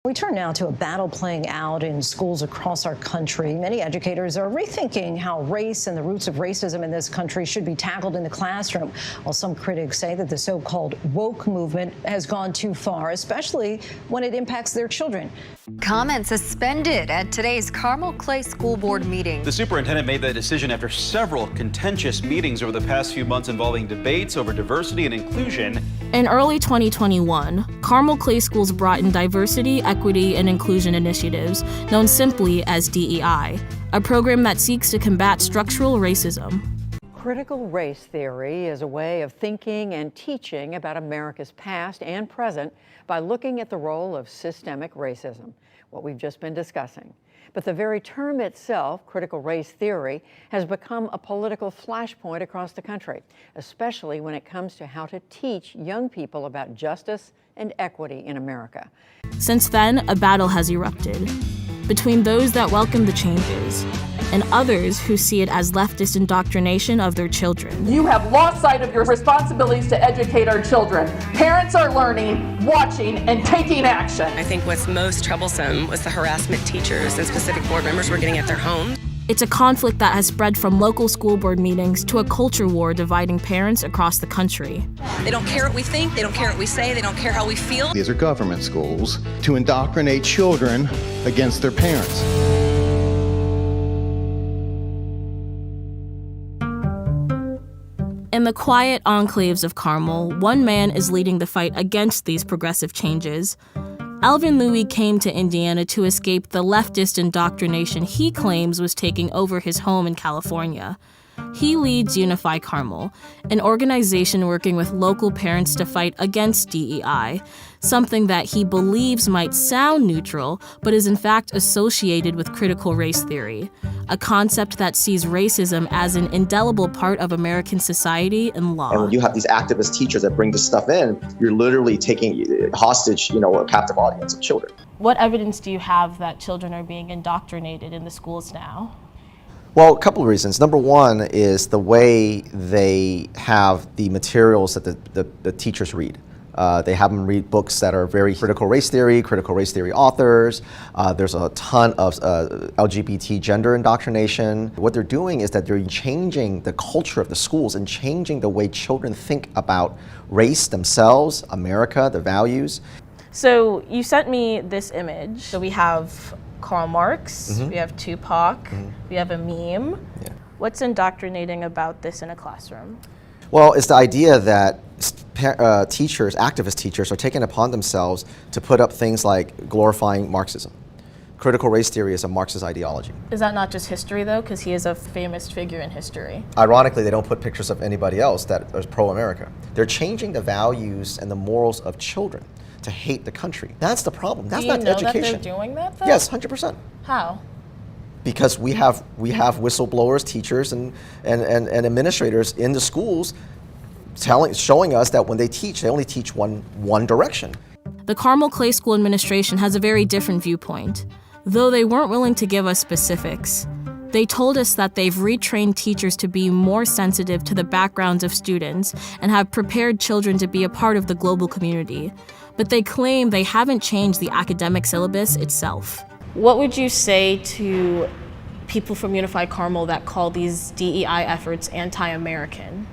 We turn now to a battle playing out in schools across our country. Many educators are rethinking how race and the roots of racism in this country should be tackled in the classroom, while some critics say that the so-called woke movement has gone too far, especially when it impacts their children. Comment suspended at today's Carmel Clay School Board meeting. The superintendent made that decision after several contentious meetings over the past few months involving debates over diversity and inclusion. In early 2021, Carmel Clay Schools brought in diversity, equity, and inclusion initiatives, known simply as DEI, a program that seeks to combat structural racism. Critical race theory is a way of thinking and teaching about America's past and present by looking at the role of systemic racism, what we've just been discussing. But the very term itself, critical race theory, has become a political flashpoint across the country, especially when it comes to how to teach young people about justice and equity in America. Since then, a battle has erupted between those that welcome the changes and others who see it as leftist indoctrination of their children. You have lost sight of your responsibilities to educate our children. Parents are learning, watching, and taking action. I think what's most troublesome was the harassment teachers and specific board members were getting at their homes. It's a conflict that has spread from local school board meetings to a culture war dividing parents across the country. They don't care what we think, they don't care what we say, they don't care how we feel. These are government schools to indoctrinate children against their parents. In the quiet enclaves of Carmel, one man is leading the fight against these progressive changes. Alvin Louis came to Indiana to escape the leftist indoctrination he claims was taking over his home in California. He leads Unify Carmel, an organization working with local parents to fight against DEI, something that he believes might sound neutral, but is in fact associated with critical race theory, a concept that sees racism as an indelible part of American society and law. And when you have these activist teachers that bring this stuff in, you're literally taking hostage, a captive audience of children. What evidence do you have that children are being indoctrinated in the schools now? Well, a couple of reasons. Number one is the way they have the materials that the teachers read. They have them read books that are very critical race theory authors. There's a ton of LGBT gender indoctrination. What they're doing is that they're changing the culture of the schools and changing the way children think about race, themselves, America, the values. So you sent me this image. So we have Karl Marx, we have Tupac, we have a meme. Yeah. What's indoctrinating about this in a classroom? Well, it's the idea that teachers, activist teachers, are taking upon themselves to put up things like glorifying Marxism. Critical race theory is a Marxist ideology. Is that not just history, though? Because he is a famous figure in history. Ironically, they don't put pictures of anybody else that is pro-America. They're changing the values and the morals of children to hate the country. That's the problem. That's not education. Do you know that they're doing that, though? Yes, 100%. How? Because we have whistleblowers, teachers, and administrators in the schools showing us that when they teach, they only teach one direction. The Carmel Clay School administration has a very different viewpoint. Though they weren't willing to give us specifics, they told us that they've retrained teachers to be more sensitive to the backgrounds of students and have prepared children to be a part of the global community. But they claim they haven't changed the academic syllabus itself. What would you say to people from Unified Carmel that call these DEI efforts anti-American?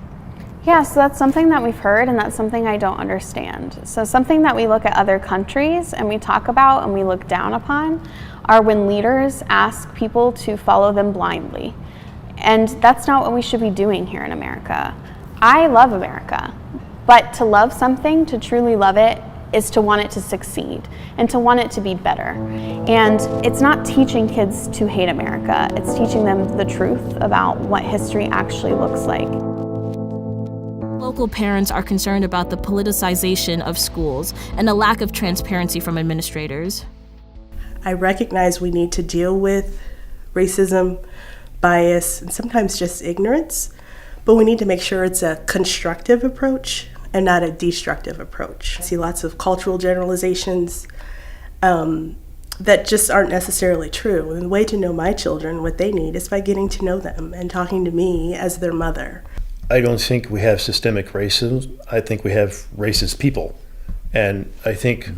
Yeah, so that's something that we've heard, and that's something I don't understand. So something that we look at other countries and we talk about and we look down upon are when leaders ask people to follow them blindly. And that's not what we should be doing here in America. I love America, but to love something, to truly love it, is to want it to succeed and to want it to be better. And it's not teaching kids to hate America, it's teaching them the truth about what history actually looks like. Local parents are concerned about the politicization of schools and a lack of transparency from administrators. I recognize we need to deal with racism, bias, and sometimes just ignorance, but we need to make sure it's a constructive approach and not a destructive approach. I see lots of cultural generalizations that just aren't necessarily true. And the way to know my children, what they need, is by getting to know them and talking to me as their mother. I don't think we have systemic racism. I think we have racist people. And I think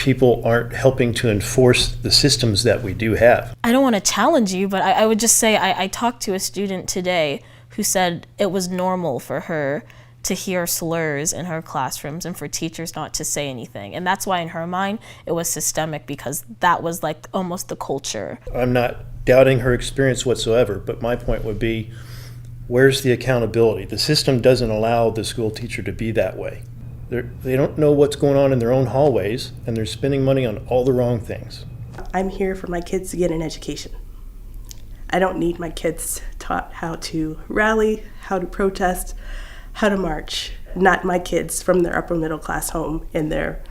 people aren't helping to enforce the systems that we do have. I don't want to challenge you, but I would just say I talked to a student today who said it was normal for her to hear slurs in her classrooms and for teachers not to say anything. And that's why in her mind it was systemic, because that was like almost the culture. I'm not doubting her experience whatsoever, but my point would be, where's the accountability? The system doesn't allow the school teacher to be that way. They don't know what's going on in their own hallways, and they're spending money on all the wrong things. I'm here for my kids to get an education. I don't need my kids taught how to rally, how to protest, how to march. Not my kids from their upper middle class home in their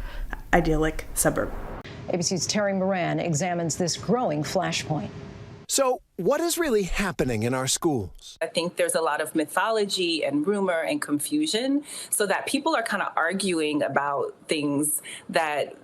idyllic suburb. ABC's Terry Moran examines this growing flashpoint. So what is really happening in our schools? I think there's a lot of mythology and rumor and confusion, so that people are kind of arguing about things that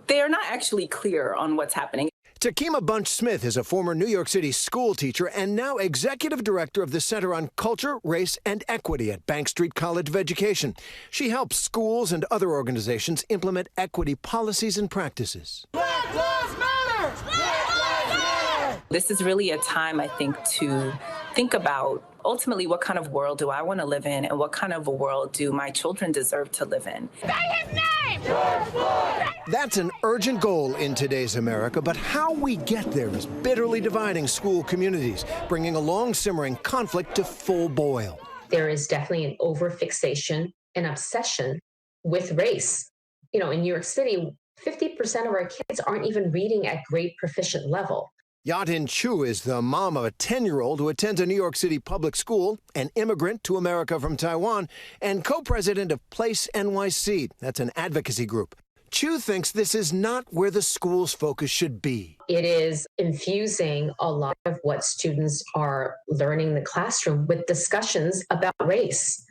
they are not actually clear on what's happening. Takima Bunch-Smith is a former New York City school teacher and now executive director of the Center on Culture, Race, and Equity at Bank Street College of Education. She helps schools and other organizations implement equity policies and practices. Black Lives Matter! Black Lives Matter! This is really a time, I think, to think about ultimately what kind of world do I want to live in, and what kind of a world do my children deserve to live in. Say his name! George Floyd! That's an urgent goal in today's America, but how we get there is bitterly dividing school communities, bringing a long-simmering conflict to full boil. There is definitely an overfixation and obsession with race. You know, in New York City, 50% of our kids aren't even reading at grade proficient level. Yatin Chu is the mom of a 10-year-old who attends a New York City public school, an immigrant to America from Taiwan, and co-president of Place NYC. That's an advocacy group. Chu thinks this is not where the school's focus should be. It is infusing a lot of what students are learning in the classroom with discussions about race.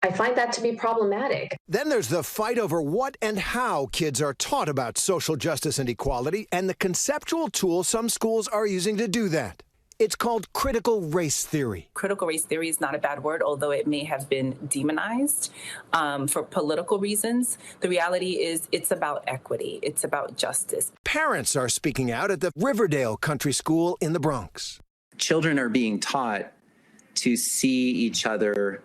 I find that to be problematic. Then there's the fight over what and how kids are taught about social justice and equality, and the conceptual tool some schools are using to do that. It's called critical race theory. Critical race theory is not a bad word, although it may have been demonized for political reasons. The reality is it's about equity. It's about justice. Parents are speaking out at the Riverdale Country School in the Bronx. Children are being taught to see each other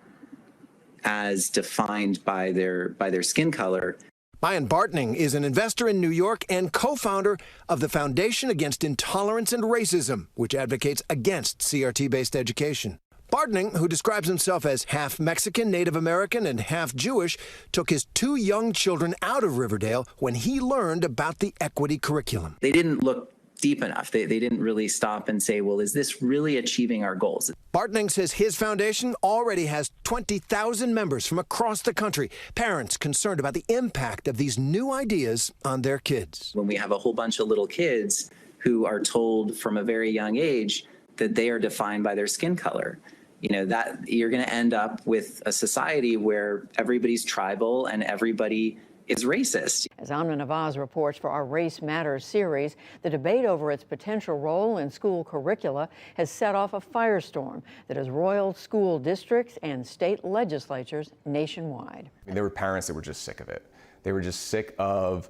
as defined by their skin color. Mayan Bartning is an investor in New York and co-founder of the Foundation Against Intolerance and Racism, which advocates against CRT-based education. Bartning, who describes himself as half Mexican, Native American, and half Jewish, took his 2 young children out of Riverdale when he learned about the equity curriculum. They didn't look deep enough. They didn't really stop and say, well, is this really achieving our goals? Bartning says his foundation already has 20,000 members from across the country, parents concerned about the impact of these new ideas on their kids. When we have a whole bunch of little kids who are told from a very young age that they are defined by their skin color, you know, that you're going to end up with a society where everybody's tribal and everybody is racist. As Amna Nawaz reports for our Race Matters series, the debate over its potential role in school curricula has set off a firestorm that has roiled school districts and state legislatures nationwide. There were parents that were just sick of it. They were just sick of,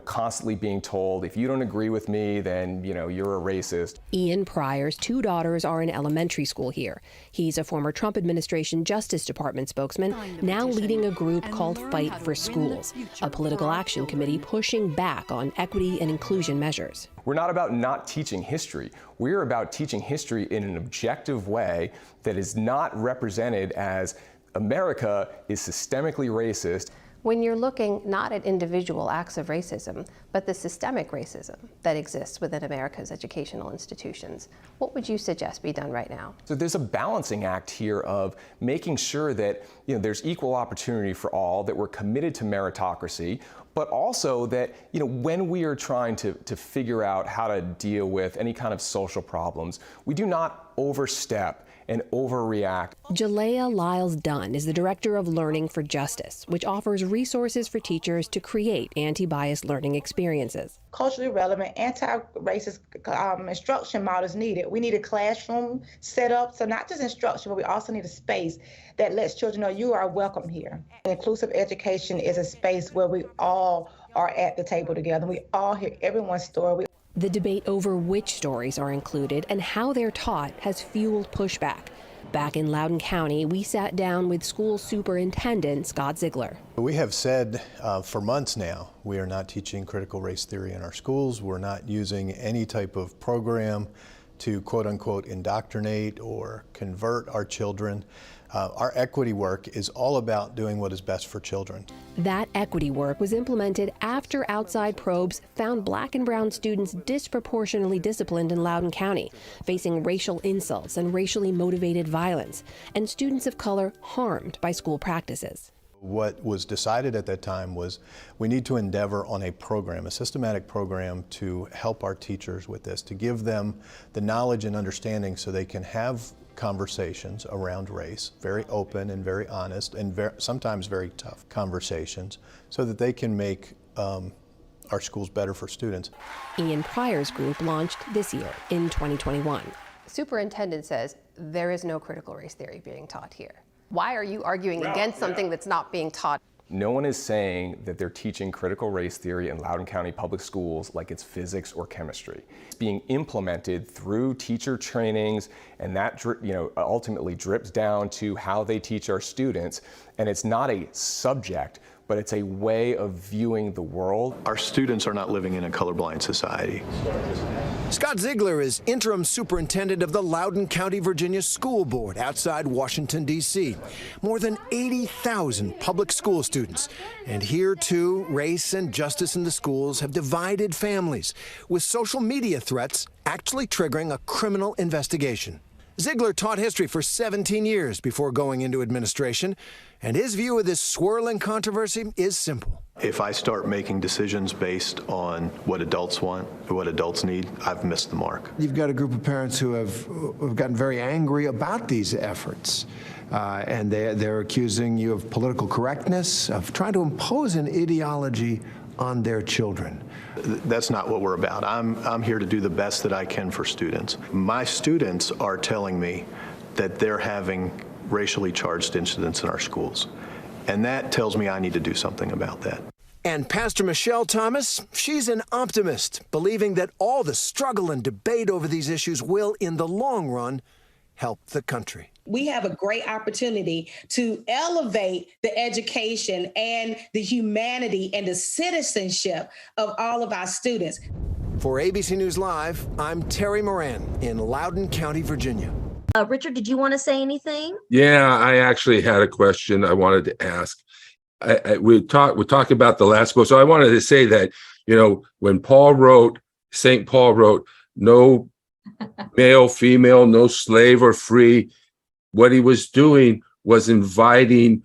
constantly being told, if you don't agree with me, then, you're a racist. Ian Pryor's 2 daughters are in elementary school here. He's a former Trump administration Justice Department spokesman, now leading a group called Fight for Schools, a political action committee pushing back on equity and inclusion measures. We're not about not teaching history. We're about teaching history in an objective way that is not represented as America is systemically racist. When you're looking not at individual acts of racism, but the systemic racism that exists within America's educational institutions, what would you suggest be done right now? So there's a balancing act here of making sure that there's equal opportunity for all, that we're committed to meritocracy, but also that when we are trying to figure out how to deal with any kind of social problems, we do not overstep and overreact. Jalea Lyles-Dunn is the director of Learning for Justice, which offers resources for teachers to create anti-bias learning experiences. Culturally relevant, anti-racist instruction models needed. We need a classroom set up, so not just instruction, but we also need a space that lets children know you are welcome here. Inclusive education is a space where we all are at the table together. We all hear everyone's story. The debate over which stories are included and how they're taught has fueled pushback. Back in Loudoun County, we sat down with school superintendent Scott Ziegler. We have said for months now, we are not teaching critical race theory in our schools. We're not using any type of program to quote unquote indoctrinate or convert our children. Our equity work is all about doing what is best for children. That equity work was implemented after outside probes found Black and brown students disproportionately disciplined in Loudoun County, facing racial insults and racially motivated violence, and students of color harmed by school practices. What was decided at that time was we need to endeavor on a program, a systematic program to help our teachers with this, to give them the knowledge and understanding so they can have conversations around race, very open and very honest and sometimes very tough conversations, so that they can make our schools better for students. Ian Pryor's group launched this year in 2021. Superintendent says there is no critical race theory being taught here. Why are you arguing against something that's not being taught? No one is saying that they're teaching critical race theory in Loudoun County Public Schools like it's physics or chemistry. It's being implemented through teacher trainings, and that ultimately drips down to how they teach our students. And it's not a subject, but it's a way of viewing the world. Our students are not living in a colorblind society. Scott Ziegler is interim superintendent of the Loudoun County, Virginia School Board outside Washington, D.C. More than 80,000 public school students. And here, too, race and justice in the schools have divided families, with social media threats actually triggering a criminal investigation. Ziegler taught history for 17 years before going into administration, and his view of this swirling controversy is simple. If I start making decisions based on what adults want or what adults need, I've missed the mark. You've got a group of parents who have gotten very angry about these efforts, and they're accusing you of political correctness, of trying to impose an ideology on their children. That's not what we're about. I'm here to do the best that I can for students. My students are telling me that they're having racially charged incidents in our schools. And that tells me I need to do something about that. And Pastor Michelle Thomas, she's an optimist, believing that all the struggle and debate over these issues will, in the long run, help the country. We have a great opportunity to elevate the education and the humanity and the citizenship of all of our students. For ABC News Live, I'm Terry Moran in Loudoun County, Virginia. Richard, did you want to say anything? Yeah, I actually had a question I wanted to ask. We're talking about the last book, so I wanted to say that, when St. Paul wrote, no male, female, no slave or free, what he was doing was inviting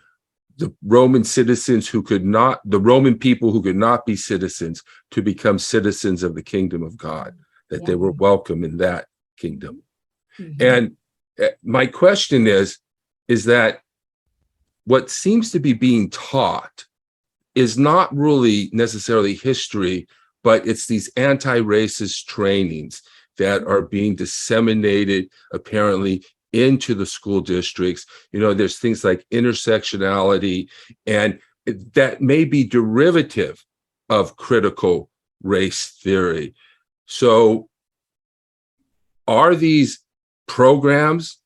the Roman citizens the Roman people who could not be citizens to become citizens of the kingdom of God, that they were welcome in that kingdom. Mm-hmm. And my question is that what seems to be being taught is not really necessarily history, but it's these anti-racist trainings that are being disseminated apparently into the school districts. There's things like intersectionality, and that may be derivative of critical race theory. So are these programs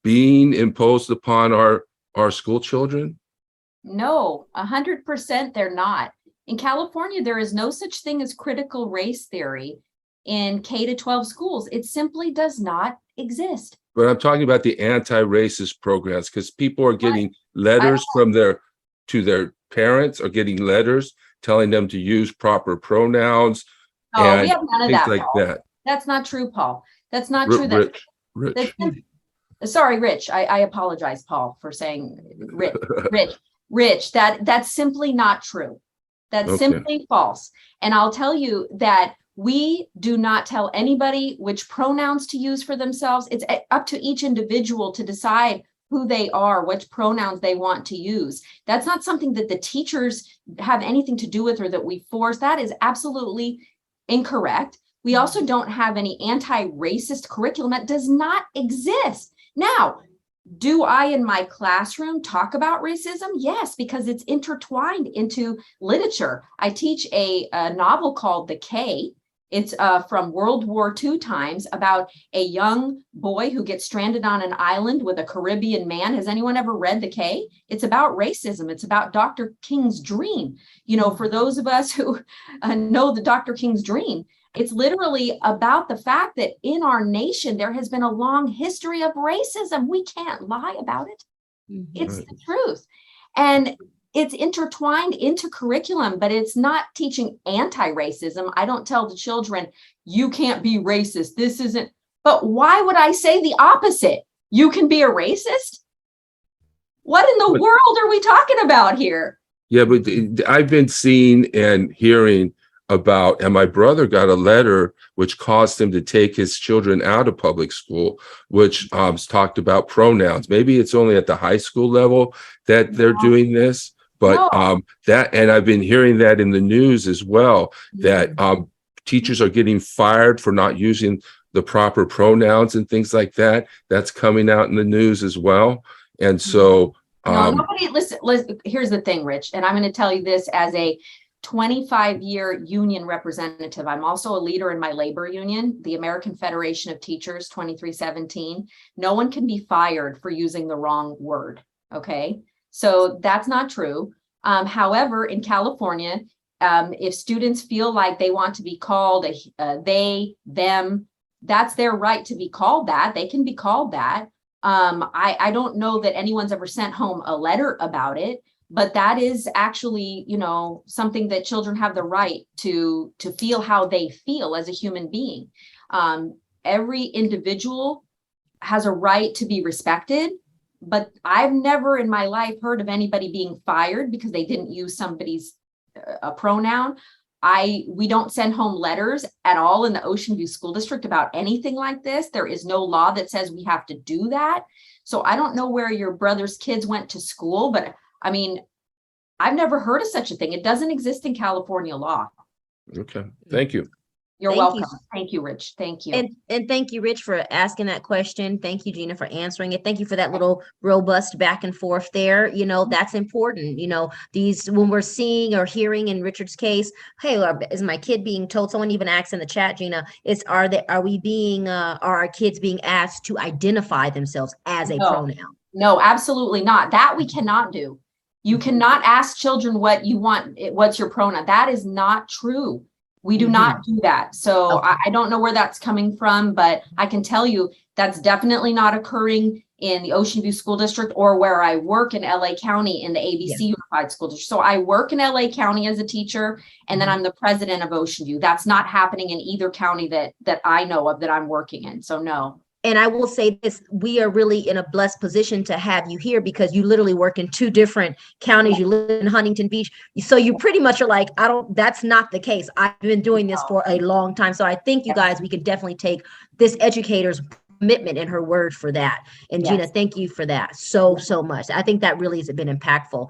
being imposed upon our school children? No, 100% they're not. In California, there is no such thing as critical race theory in K-12 schools. It simply does not exist. But I'm talking about the anti-racist programs, because people are getting letters to their parents, are getting letters telling them to use proper pronouns. Oh, we have none of that, like Paul. that. That's not true, Paul. That's not true. Rich. Sorry, Rich. I apologize, Paul, for saying Rich. That's simply not true. That's simply false. And I'll tell you that we do not tell anybody which pronouns to use for themselves. It's up to each individual to decide who they are, which pronouns they want to use. That's not something that the teachers have anything to do with or that we force. That is absolutely incorrect. We also don't have any anti-racist curriculum. That does not exist. Now, Do I in my classroom talk about racism? Yes, because it's intertwined into literature. I teach a novel called The K. It's from World War II times about a young boy who gets stranded on an island with a Caribbean man. Has anyone ever read The K? It's about racism. It's about Dr. King's dream. You know, for those of us who know the Dr. King's dream, it's literally about the fact that in our nation, there has been a long history of racism. We can't lie about it. It's the truth. And it's intertwined into curriculum, but it's not teaching anti-racism. I don't tell the children, you can't be racist. This isn't, but why would I say the opposite? You can be a racist? What in the world are we talking about here? Yeah, but I've been seeing and hearing about, and my brother got a letter which caused him to take his children out of public school, which talked about pronouns. Maybe it's only at the high school level that they're doing this, but that, and I've been hearing that in the news as well, that teachers are getting fired for not using the proper pronouns and things like that. That's coming out in the news as well. And so no, nobody, listen, here's the thing, Rich, and I'm going to tell you this as a 25-year union representative. I'm also a leader in my labor union, the American Federation of Teachers, 2317. No one can be fired for using the wrong word. Okay, so that's not true. However, in California, if students feel like they want to be called they, them, that's their right to be called that. They can be called that. I don't know that anyone's ever sent home a letter about it. But that is actually, you know, something that children have the right to feel how they feel as a human being. Every individual has a right to be respected, but I've never in my life heard of anybody being fired because they didn't use somebody's a pronoun. We don't send home letters at all in the Ocean View School District about anything like this. There is no law that says we have to do that. So I don't know where your brother's kids went to school, but I mean, I've never heard of such a thing. It doesn't exist in California law. Okay, thank you. You're welcome. Thank you, Rich. Thank you. And thank you, Rich, for asking that question. Thank you, Gina, for answering it. Thank you for that little robust back and forth there. You know, that's important. You know, when we're seeing or hearing in Richard's case, hey, is my kid being told? Someone even asked in the chat, Gina, are our kids being asked to identify themselves as a pronoun? No, absolutely not. That we cannot do. You cannot ask children what you want, what's your pronoun. That is not true. We do not do that. So I don't know where that's coming from, but I can tell you that's definitely not occurring in the Ocean View School District or where I work in LA County in the ABC Unified School District. So I work in LA County as a teacher, and then I'm the president of Ocean View. That's not happening in either county that I know of that I'm working in. So no. And I will say this, we are really in a blessed position to have you here because you literally work in 2 different counties. You live in Huntington Beach. So you pretty much are like, that's not the case. I've been doing this for a long time. So I think you guys, we can definitely take this educator's commitment and her word for that. And Gina, thank you for that so much. I think that really has been impactful.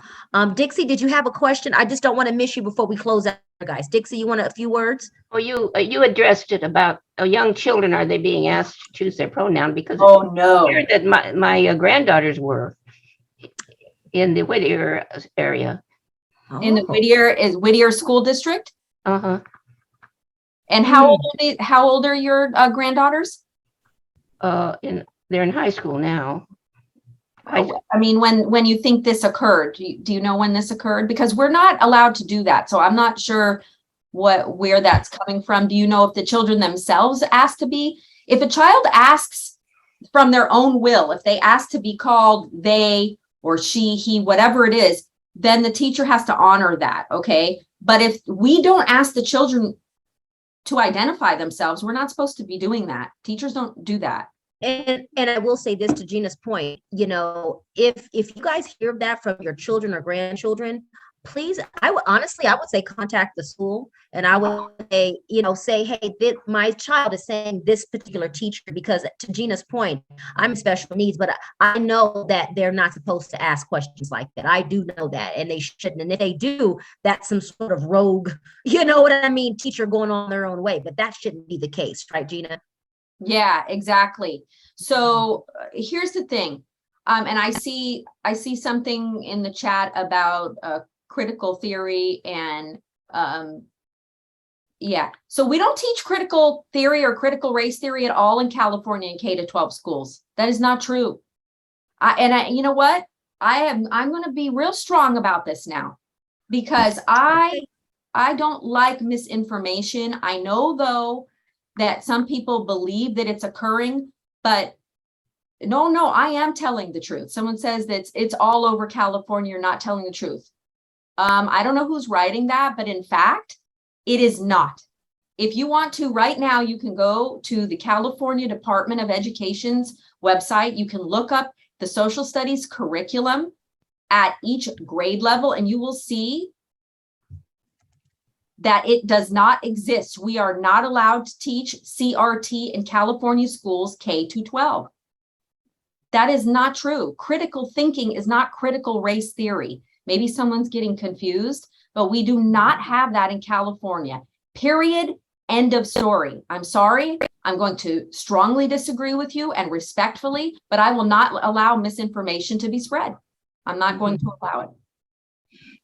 Dixie, did you have a question? I just don't want to miss you before we close out, guys. Dixie, you want a few words? Well, you addressed it about young children. Are they being asked to choose their pronoun? Because no, that my granddaughters were in the Whittier area. In the Whittier School District. Uh-huh. And how old are your granddaughters? They're in high school now. I mean, when you think this occurred, do you know when this occurred? Because we're not allowed to do that. So I'm not sure where that's coming from. Do you know if the children themselves asked to be? If a child asks from their own will, if they ask to be called they or she, he, whatever it is, then the teacher has to honor that. Okay. But if we don't ask the children to identify themselves, we're not supposed to be doing that. Teachers don't do that. And I will say this to Gina's point, you know, if you guys hear that from your children or grandchildren, please, I would say contact the school, and I would say, hey, my child is saying this particular teacher, because to Gina's point, I'm special needs, but I know that they're not supposed to ask questions like that. I do know that, and they shouldn't. And if they do, that's some sort of rogue, you know what I mean, teacher going on their own way, but that shouldn't be the case, right, Gina? Yeah, exactly. So here's the thing. And I see something in the chat about critical theory and yeah. So we don't teach critical theory or critical race theory at all in California in K-12 schools. That is not true. You know what? I'm going to be real strong about this now, because I don't like misinformation. I know though that some people believe that it's occurring, but no, I am telling the truth. Someone says that it's all over California, you're not telling the truth. I don't know who's writing that, but in fact, it is not. If you want to, right now, you can go to the California Department of Education's website. You can look up the social studies curriculum at each grade level, and you will see that it does not exist. We are not allowed to teach CRT in California schools K-12. That is not true. Critical thinking is not critical race theory. Maybe someone's getting confused, but we do not have that in California. Period. End of story. I'm sorry. I'm going to strongly disagree with you and respectfully, but I will not allow misinformation to be spread. I'm not going to allow it.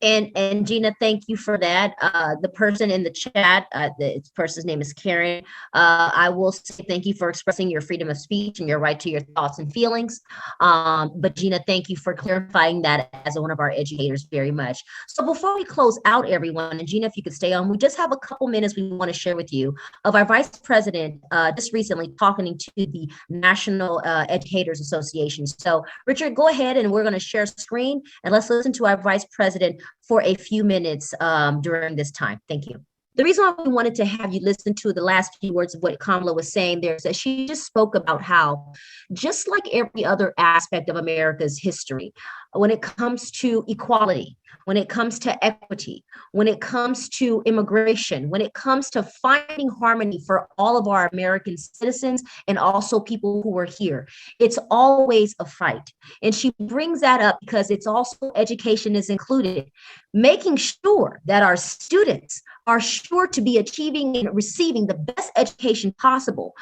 And Gina, thank you for that. The person in the chat, the person's name is Karen. I will say thank you for expressing your freedom of speech and your right to your thoughts and feelings. But Gina, thank you for clarifying that as one of our educators very much. So before we close out, everyone, and Gina, if you could stay on, we just have a couple minutes we want to share with you of our Vice President just recently talking to the National Educators Association. So Richard, go ahead and we're going to share screen and let's listen to our Vice President for a few minutes during this time. Thank you. The reason why we wanted to have you listen to the last few words of what Kamala was saying there is that she just spoke about how, just like every other aspect of America's history, when it comes to equality, when it comes to equity, when it comes to immigration, when it comes to finding harmony for all of our American citizens and also people who are here, it's always a fight. And she brings that up because it's also education is included, making sure that our students are sure to be achieving and receiving the best education possible,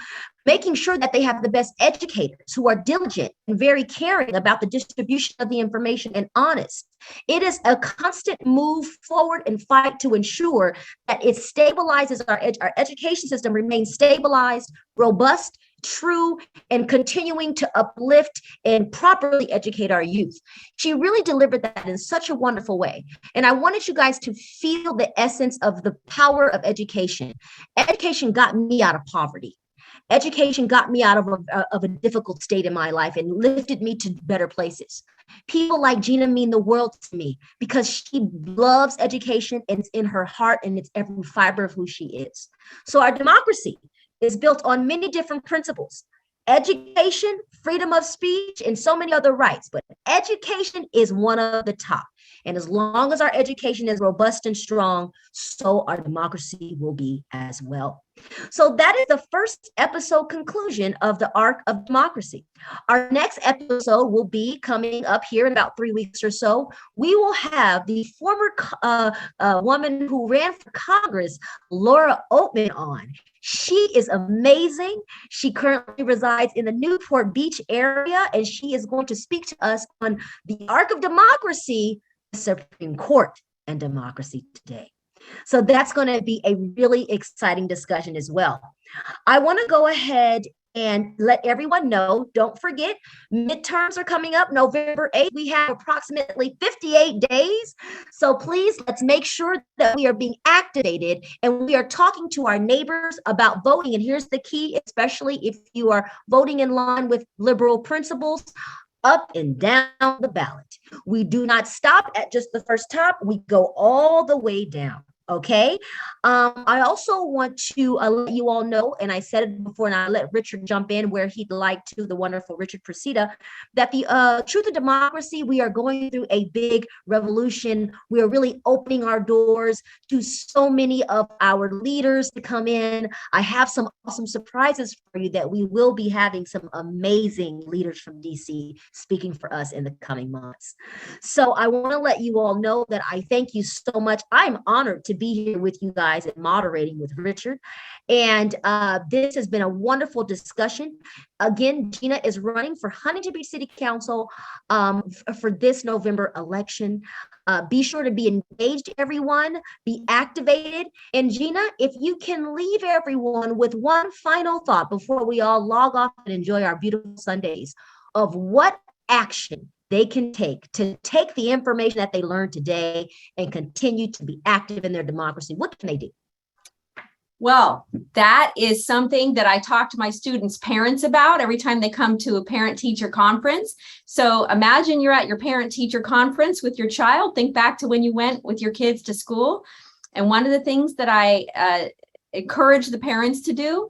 making sure that they have the best educators who are diligent and very caring about the distribution of the information and honest. It is a constant move forward and fight to ensure that it stabilizes our education system, remains stabilized, robust, true, and continuing to uplift and properly educate our youth. She really delivered that in such a wonderful way. And I wanted you guys to feel the essence of the power of education. Education got me out of poverty. Education got me out of a difficult state in my life and lifted me to better places. People like Gina mean the world to me because she loves education and it's in her heart and it's every fiber of who she is. So our democracy is built on many different principles: education, freedom of speech, and so many other rights. But education is one of the top. And as long as our education is robust and strong, so our democracy will be as well. So that is the first episode conclusion of the Arc of Democracy. Our next episode will be coming up here in about 3 weeks or so. We will have the former woman who ran for Congress, Laura Oatman, on. She is amazing. She currently resides in the Newport Beach area, and she is going to speak to us on the Arc of Democracy, the Supreme Court, and democracy today. So that's going to be a really exciting discussion as well. I want to go ahead and let everyone know, don't forget, midterms are coming up November 8th. We have approximately 58 days. So please, let's make sure that we are being activated and we are talking to our neighbors about voting. And here's the key, especially if you are voting in line with liberal principles: up and down the ballot. We do not stop at just the first top. We go all the way down. Okay. I also want to let you all know, and I said it before, and I let Richard jump in where he'd like to, the wonderful Richard Presida, that the Truth of Democracy, we are going through a big revolution. We are really opening our doors to so many of our leaders to come in. I have some awesome surprises for you that we will be having some amazing leaders from DC speaking for us in the coming months. So I want to let you all know that I thank you so much. I'm honored to be here with you guys and moderating with Richard. And this has been a wonderful discussion. Again, Gina is running for Huntington Beach City Council for this November election. Be sure to be engaged, everyone. Be activated. And Gina, if you can leave everyone with one final thought before we all log off and enjoy our beautiful Sundays of what action they can take to take the information that they learned today and continue to be active in their democracy, what can they do? Well, that is something that I talk to my students' parents about every time they come to a parent-teacher conference. So imagine you're at your parent-teacher conference with your child. Think back to when you went with your kids to school. And one of the things that I encourage the parents to do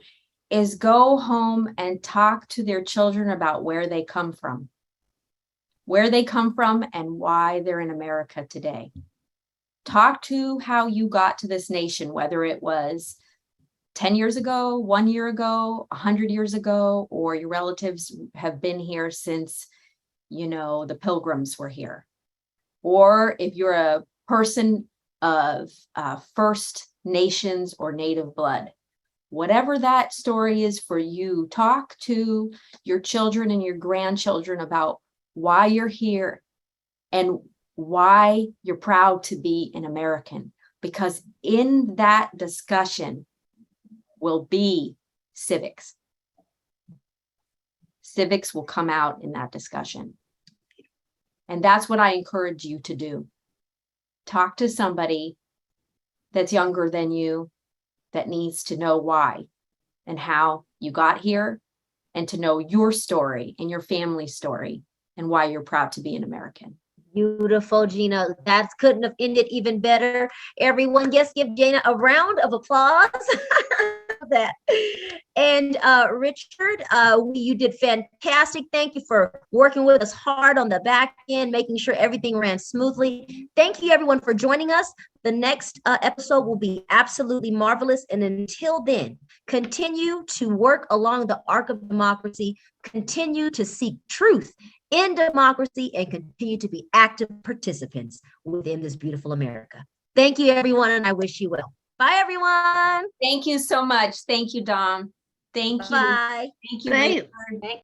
is go home and talk to their children about where they come from and why they're in America today. Talk to how you got to this nation, whether it was 10 years ago, 1 year ago, 100 years ago, or your relatives have been here since, the Pilgrims were here. Or if you're a person of First Nations or Native blood, whatever that story is for you, talk to your children and your grandchildren about why you're here and why you're proud to be an American. Because in that discussion will be civics. Civics will come out in that discussion. And that's what I encourage you to do. Talk to somebody that's younger than you that needs to know why and how you got here, and to know your story and your family's story and why you're proud to be an American. Beautiful, Gina. That couldn't have ended even better. Everyone, yes, give Gina a round of applause. That. And Richard, you did fantastic. Thank you for working with us hard on the back end, making sure everything ran smoothly. Thank you, everyone, for joining us. The next episode will be absolutely marvelous. And until then, continue to work along the arc of democracy, continue to seek truth in democracy, and continue to be active participants within this beautiful America. Thank you, everyone, and I wish you well. Bye, everyone. Thank you so much. Thank you, Dom. Thank you. Bye. Thank you. Thank you. Richard.